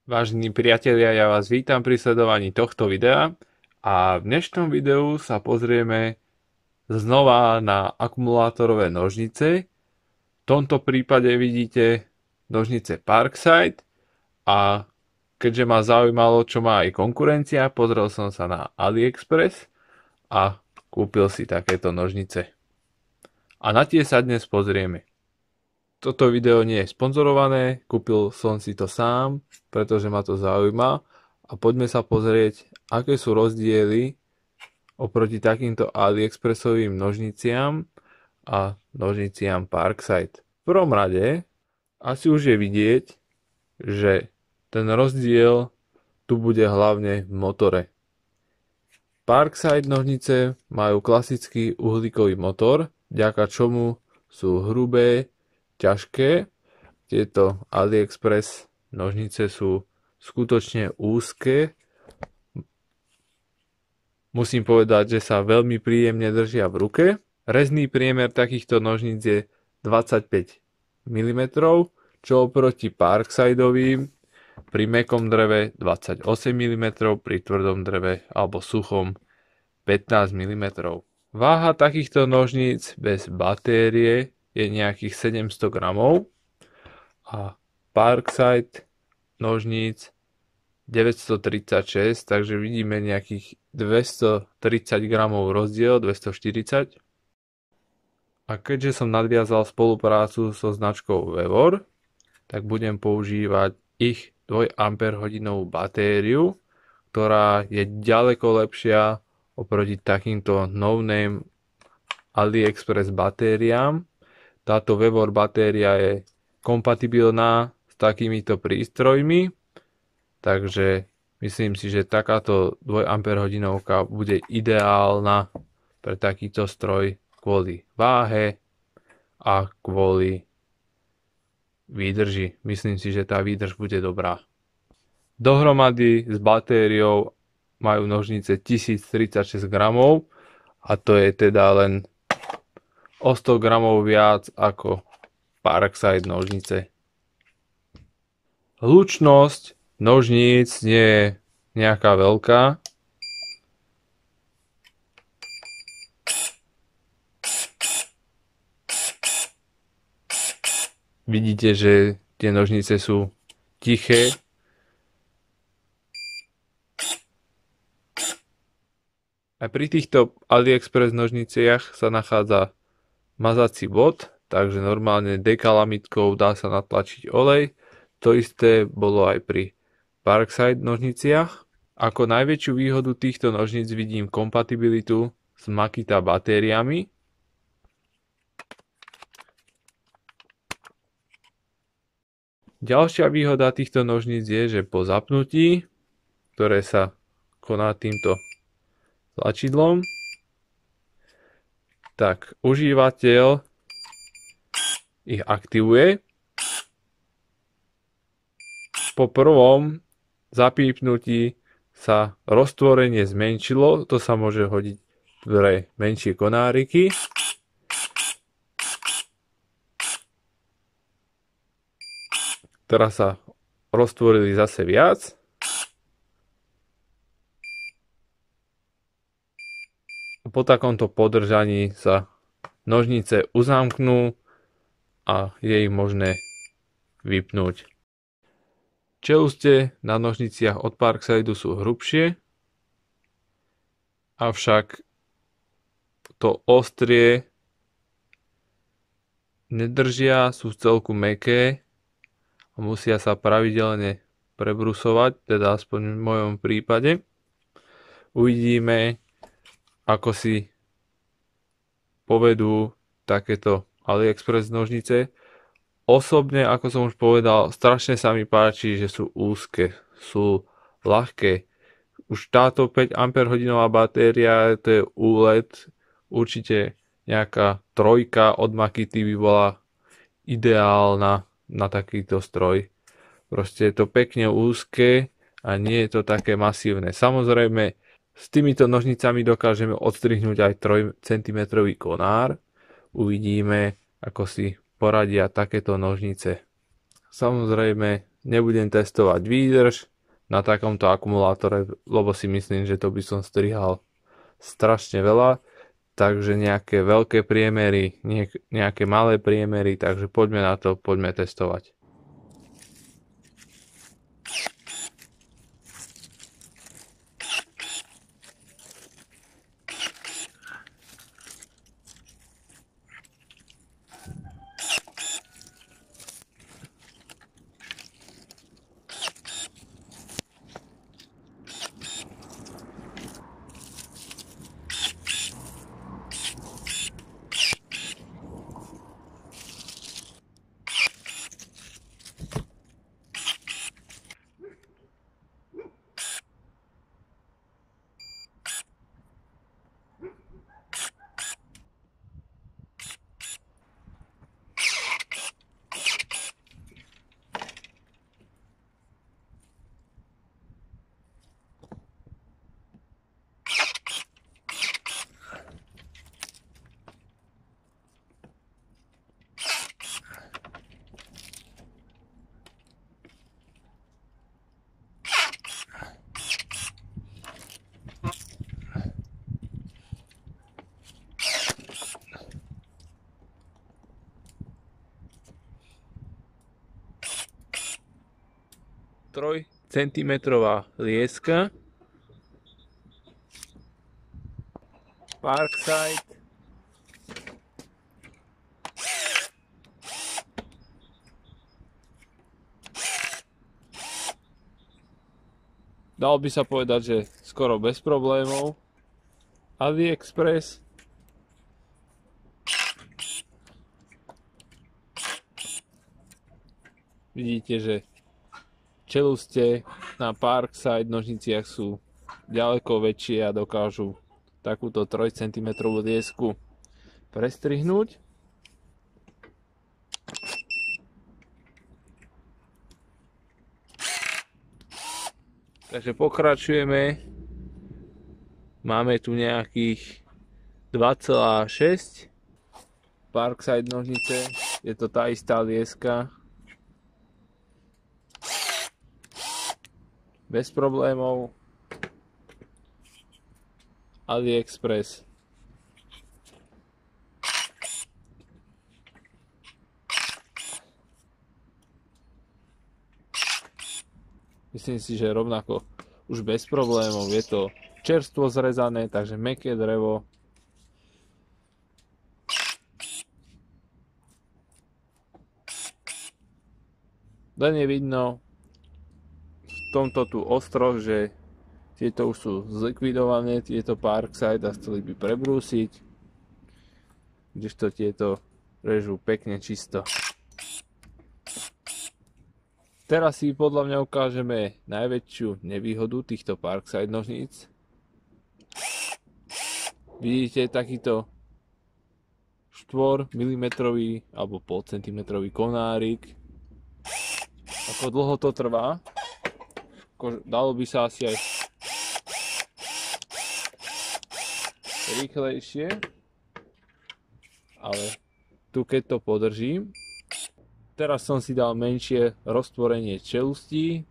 Vážení priatelia, ja vás vítam pri sledovaní tohto videa a v dnešnom videu sa pozrieme znova na akumulátorové nožnice. V tomto prípade vidíte nožnice Parkside a keďže ma zaujímalo, čo má aj konkurencia, pozrel som sa na AliExpress a kúpil si takéto nožnice. A na tie sa dnes pozrieme. Toto video nie je sponzorované, kúpil som si to sám, pretože ma to zaujíma a poďme sa pozrieť, aké sú rozdiely oproti takýmto AliExpressovým nožniciam a nožniciam Parkside. V prvom rade asi už je vidieť, že ten rozdiel tu bude hlavne v motore. Parkside nožnice majú klasický uhlíkový motor, vďaka čomu sú hrubé, ťažké. Tieto AliExpress nožnice sú skutočne úzke. Musím povedať, že sa veľmi príjemne držia v ruke. Rezný priemer takýchto nožníc je 25 mm, čo oproti Parksideovým pri mäkkom dreve 28 mm, pri tvrdom dreve alebo suchom 15 mm. Váha takýchto nožníc bez batérie je nejakých 700 gramov a Parkside nožníc 936, takže vidíme nejakých 230 gramov rozdiel, 240. A keďže som nadviazal spoluprácu so značkou Vevor, tak budem používať ich 2 Ah batériu, ktorá je ďaleko lepšia oproti takýmto no-name AliExpress batériám. Táto Vevor batéria je kompatibilná s takýmito prístrojmi, takže myslím si, že takáto 2 Ah bude ideálna pre takýto stroj kvôli váhe a kvôli výdrži. Myslím si, že tá výdrž bude dobrá. Dohromady s batériou majú nožnice 1036 gramov a to je teda len o 100 gramov viac ako Parkside nožnice. Hlučnosť nožníc nie je nejaká veľká. Vidíte, že tie nožnice sú tiché. Aj pri týchto AliExpress nožniciach sa nachádza mazací bod, takže normálne dekalamitkou dá sa natlačiť olej. To isté bolo aj pri Parkside nožniciach. Ako najväčšiu výhodu týchto nožnic vidím kompatibilitu s Makita batériami. Ďalšia výhoda týchto nožníc je, že po zapnutí, ktoré sa koná týmto tlačidlom, tak užívateľ ich aktivuje. Po prvom zapípnutí sa roztvorenie zmenšilo, to sa môže hodiť pre menšie konáriky. Teraz sa roztvorili zase viac. Po takomto podržaní sa nožnice uzamknú a je ich možné vypnúť. Čelustie na nožniciach od Parkside sú hrubšie, avšak to ostrie nedržia, sú vcelku mäkké a musia sa pravidelne prebrusovať, teda aspoň v mojom prípade. Uvidíme, ako si povedú takéto AliExpress nožnice. Osobne, ako som už povedal, strašne sa mi páči, že sú úzke, sú ľahké. Už táto 5 Ah batéria, to je úlet, určite nejaká trojka od Makity by bola ideálna na takýto stroj. Proste je to pekne úzke a nie je to také masívne. Samozrejme, s týmito nožnicami dokážeme odstrihnúť aj 3 cm konár. Uvidíme, ako si poradia takéto nožnice. Samozrejme, Nebudem testovať výdrž na takomto akumulátore, lebo si myslím, že to by som strihal strašne veľa. Takže nejaké veľké priemery, nejaké malé priemery, takže poďme na to, poďme testovať. Trojcentimetrová lieska, Parkside, dal by sa povedať, že skoro bez problémov. AliExpress, vidíte, že čelustie na Parkside nožniciach sú ďaleko väčšie a dokážu takúto 3 cm liesku prestrihnúť. Takže pokračujeme. Máme tu nejakých 2,6 Parkside nožnice. Je to tá istá lieska. Bez problémov. AliExpress. Myslím si, že rovnako už bez problémov. Je to čerstvo zrezané, takže mäkké drevo. Len je vidno tomto tu ostroh, že tieto už sú zlikvidované, tieto Parkside a chceli by prebrúsiť, kdežto tieto režú pekne čisto. Teraz si podľa mňa ukážeme najväčšiu nevýhodu týchto Parkside nožníc. Vidíte takýto 4 mm alebo 0,5 cm konárik. Ako dlho to trvá? Dalo by sa asi aj rýchlejšie, ale tu keď to podržím, teraz som si dal menšie roztvorenie čelustí.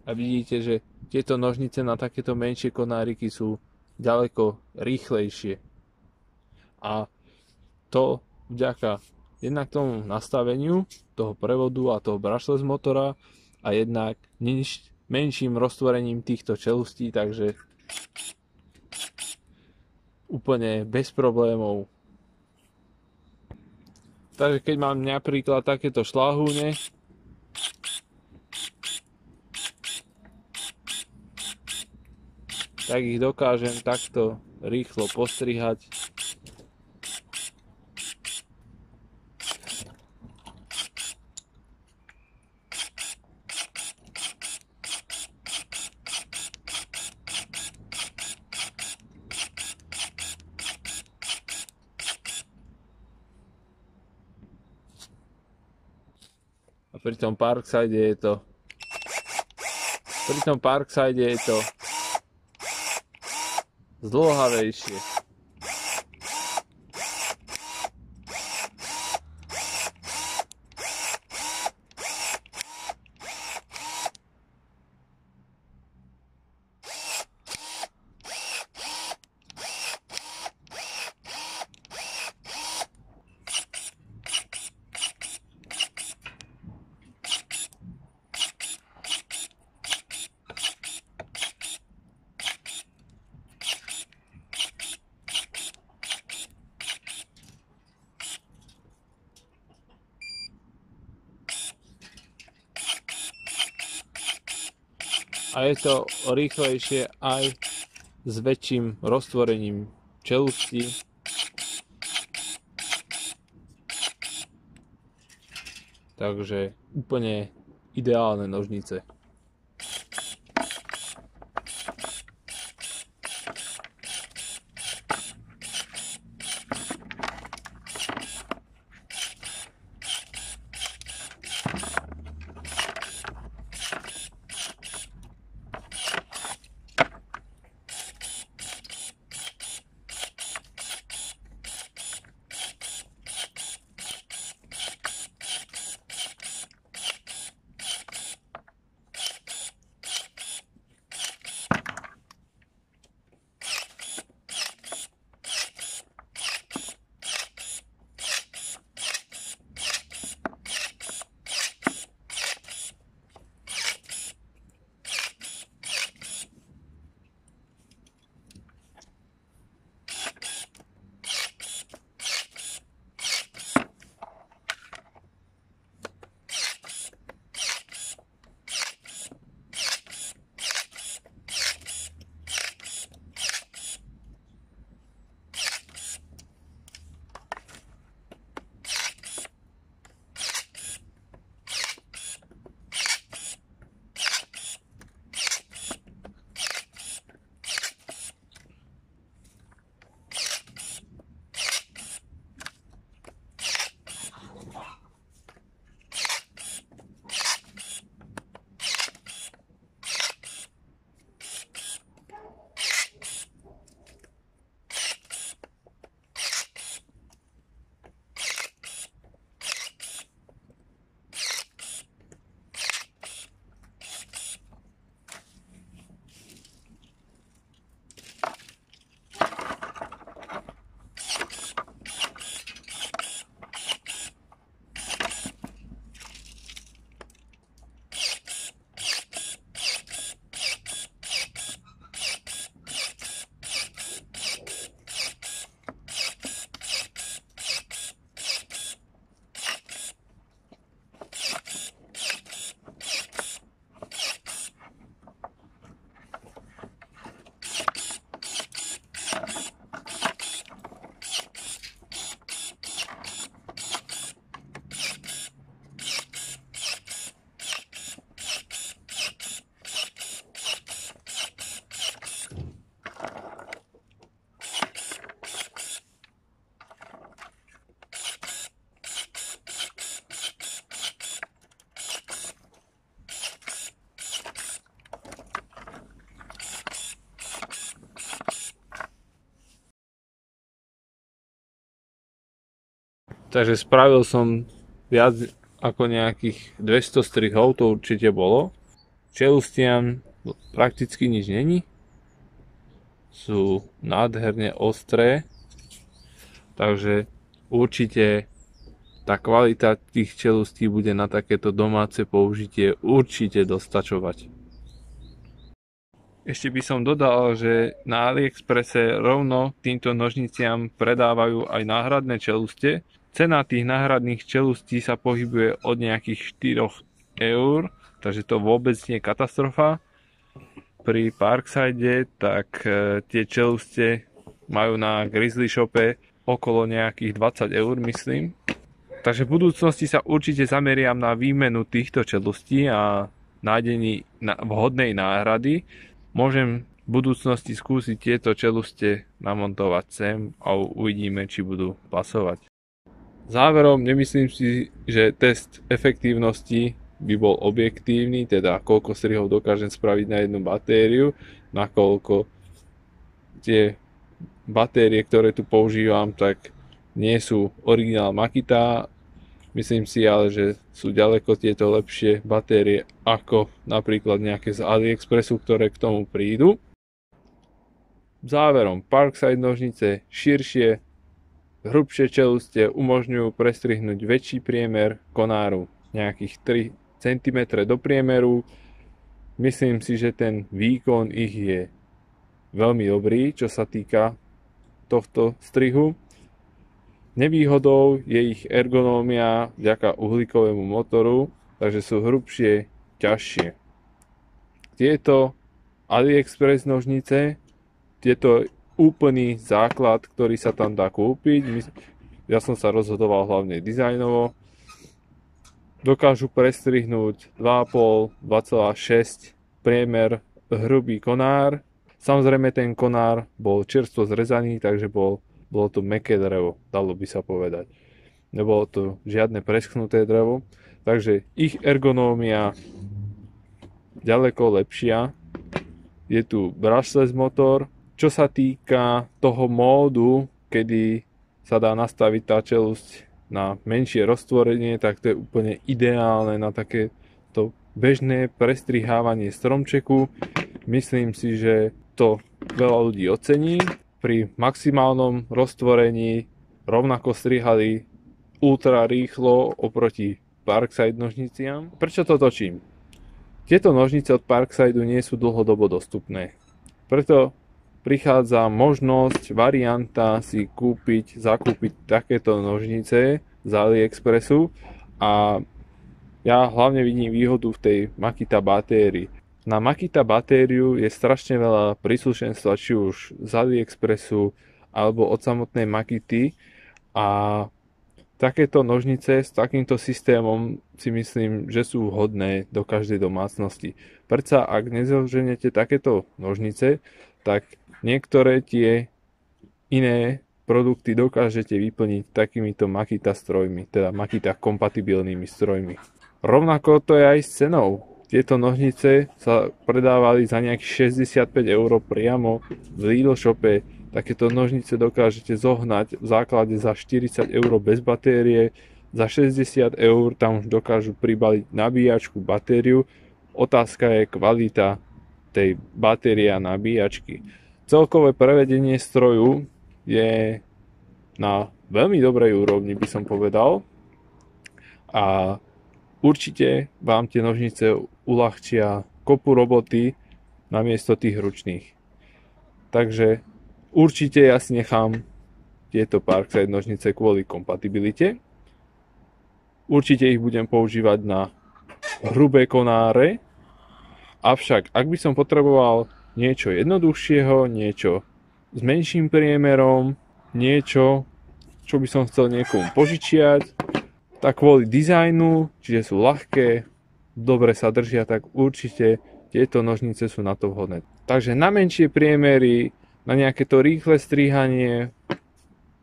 A vidíte, že tieto nožnice na takéto menšie konáriky sú ďaleko rýchlejšie. A to vďaka jednak tomu nastaveniu toho prevodu a toho brushless motora a jednak menším roztvorením týchto čelustí, takže úplne bez problémov. Takže keď mám napríklad takéto šláhúne, tak ich dokážem takto rýchlo postrihať. A pri tom Parkside je to zdĺhavejšie. a je to rýchlejšie aj s väčším roztvorením čelustí. Takže úplne ideálne nožnice. Takže spravil som viac ako nejakých 200 strihov, to určite bolo. Čelustiam prakticky nič není. Sú nádherne ostré. Takže určite tá kvalita tých čelustí bude na takéto domáce použitie určite dostačovať. Ešte by som dodal, že na AliExpresse rovno týmto nožniciam predávajú aj náhradné čeluste. Cena tých náhradných čelustí sa pohybuje od nejakých 4 eur, takže to vôbec nie je katastrofa. Pri Parkside tak tie čeluste majú na Grizzly Shope okolo nejakých 20 eur, myslím. Takže v budúcnosti sa určite zameriam na výmenu týchto čelustí a nájdení vhodnej náhrady. Môžem v budúcnosti skúsiť tieto čeluste namontovať sem a uvidíme, či budú pasovať. Záverom, nemyslím si, že test efektívnosti by bol objektívny, teda koľko strihov dokážem spraviť na jednu batériu, nakoľko tie batérie, ktoré tu používam, tak nie sú originál Makita. Myslím si ale, že sú ďaleko tieto lepšie batérie ako napríklad nejaké z AliExpressu, ktoré k tomu prídu. Záverom, Parkside nožnice širšie, hrubšie čelustie umožňujú prestrihnúť väčší priemer konáru, nejakých 3 cm do priemeru. Myslím si, že ten výkon ich je veľmi dobrý, čo sa týka tohto strihu. Nevýhodou je ich ergonómia vďaka uhlíkovému motoru, takže sú hrubšie, ťažšie. tieto AliExpress nožnice, tieto úplný základ, ktorý sa tam dá kúpiť. Ja som sa rozhodoval hlavne dizajnovo. Dokážu prestrihnúť 2,5, 2,6 priemer hrubý konár. Samozrejme ten konár bol čerstvo zrezaný, takže bolo to mäkké drevo, dalo by sa povedať. Nebolo to žiadne preschnuté drevo, takže ich ergonómia ďaleko lepšia. Je tu brushless motor. Čo sa týka toho módu, kedy sa dá nastaviť tá čelusť na menšie roztvorenie, tak to je úplne ideálne na takéto bežné prestrihávanie stromčeku. Myslím si, že to veľa ľudí ocení. Pri maximálnom roztvorení rovnako strihali ultra rýchlo oproti Parkside nožniciam. Prečo to točím? Tieto nožnice od Parksideu nie sú dlhodobo dostupné. Preto prichádza možnosť, varianta si zakúpiť takéto nožnice z AliExpressu a ja hlavne vidím výhodu v tej Makita batérii. Na Makita batériu je strašne veľa príslušenstva, či už z AliExpressu alebo od samotnej Makity a takéto nožnice s takýmto systémom si myslím, že sú vhodné do každej domácnosti. Predsa ak nezoženete takéto nožnice, tak niektoré tie iné produkty dokážete vyplniť takýmito Makita strojmi, teda Makita kompatibilnými strojmi. Rovnako to je aj s cenou. Tieto nožnice sa predávali za nejakých 65 € priamo v Lidl shope. Takéto nožnice dokážete zohnať v základe za 40 € bez batérie, za 60 € tam už dokážu pribaliť nabíjačku, batériu. Otázka je kvalita tej batérie a nabíjačky. Celkové prevedenie stroju je na veľmi dobrej úrovni, by som povedal. A určite vám tie nožnice uľahčia kopu roboty namiesto tých ručných. Takže určite ja si nechám tieto Parkside nožnice kvôli kompatibilite. Určite ich budem používať na hrubé konáre. Avšak ak by som potreboval niečo jednoduchšieho, niečo s menším priemerom, niečo, čo by som chcel niekomu požičiať, tak kvôli dizajnu, čiže sú ľahké, dobre sa držia, tak určite tieto nožnice sú na to vhodné. Takže na menšie priemery, na nejaké to rýchle strihanie,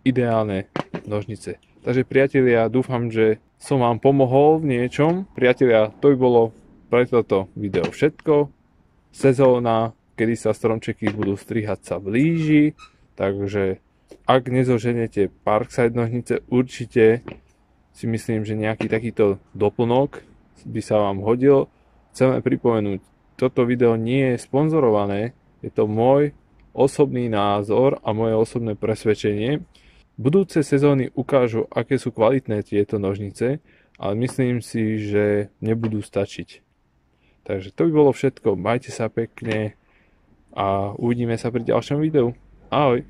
ideálne nožnice. Takže priatelia, dúfam, že som vám pomohol v niečom. Priatelia, to by bolo pre toto video všetko. Sezóna, kedy sa stromčeky budú strihať, sa blíži, takže ak nezoženete Parkside nožnice, určite si myslím, že nejaký takýto doplnok by sa vám hodil. Chceme pripomenúť, toto video nie je sponzorované, je to môj osobný názor a moje osobné presvedčenie. Budúce sezóny ukážu, aké sú kvalitné tieto nožnice, ale myslím si, že nebudú stačiť. Takže to by bolo všetko. Majte sa pekne a uvidíme sa pri ďalšom videu. Ahoj!